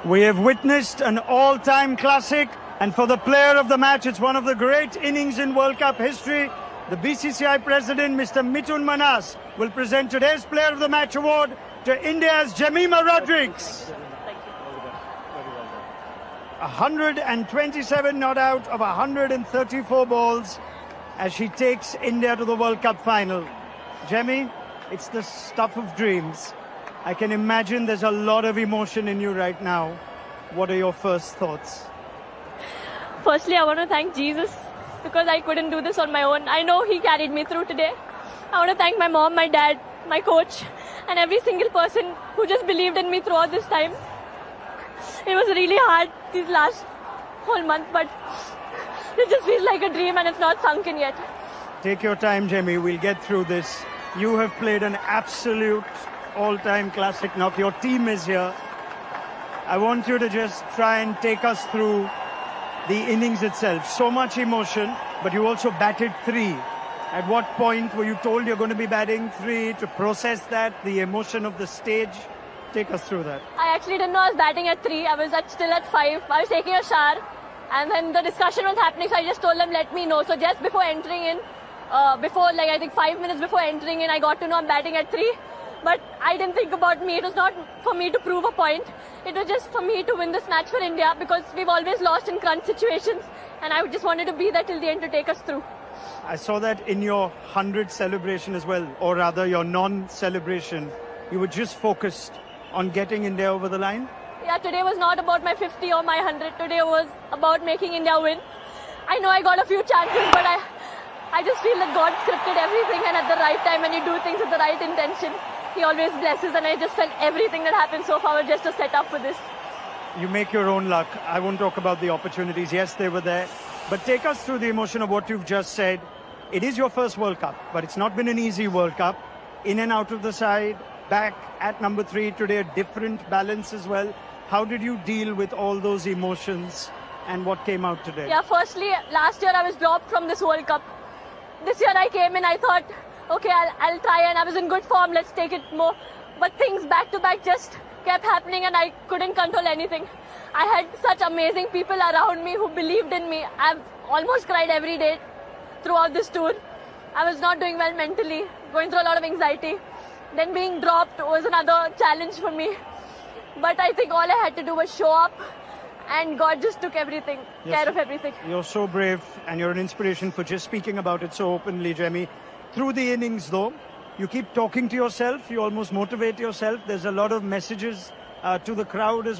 We have witnessed an all-time classic, and for the player of the match, it's one of the great innings in World Cup history. The BCCI president, Mr. Mithun Manas, will present today's Player of the Match award to India's Jemimah Rodrigues. 127 not out of 134 balls as she takes India to the World Cup final. Jemmy, it's the stuff of dreams. I can imagine there's a lot of emotion in you right now. What are your first thoughts? Firstly, I want to thank Jesus because I couldn't do this on my own. I know He carried me through today. I want to thank my mom, my dad, my coach, and every single person who just believed in me throughout this time. It was really hard these last whole month, but it just feels like a dream and it's not sunk in yet. Take your time, Jemmy. We'll get through this. You have played an absolute all-time classic knock. Your team is here. I want you to just try and take us through the innings itself. So much emotion, but you also batted 3. At what point were you told you're going to be batting 3 to process that, the emotion of the stage? Take us through that. I actually didn't know I was batting at 3. I was still at 5. I was taking a shower and then the discussion was happening, so I just told them, let me know. So just before entering in, I think 5 minutes before entering in, I got to know I'm batting at 3. But I didn't think about me. It was not for me to prove a point. It was just for me to win this match for India because we've always lost in crunch situations and I just wanted to be there till the end to take us through. I saw that in your 100 celebration as well, or rather your non-celebration. You were just focused on getting India over the line? Yeah, today was not about my 50 or my 100. Today was about making India win. I know I got a few chances, but I just feel that God scripted everything, and at the right time when you do things with the right intention, He always blesses, and I just felt everything that happened so far was just a setup for this. You make your own luck. I won't talk about the opportunities. Yes, they were there. But take us through the emotion of what you've just said. It is your first World Cup, but it's not been an easy World Cup. In and out of the side, back at number 3 today, a different balance as well. How did you deal with all those emotions and what came out today? Yeah, firstly, last year I was dropped from this World Cup. This year I came in, I thought, okay, I'll try, and I was in good form, let's take it more. But things back to back just kept happening and I couldn't control anything. I had such amazing people around me who believed in me. I've almost cried every day throughout this tour. I was not doing well mentally, going through a lot of anxiety. Then being dropped was another challenge for me. But I think all I had to do was show up and God just took everything, care of everything. You're so brave and you're an inspiration for just speaking about it so openly, Jemmy. Through the innings though, you keep talking to yourself, you almost motivate yourself. There's a lot of messages to the crowd as well.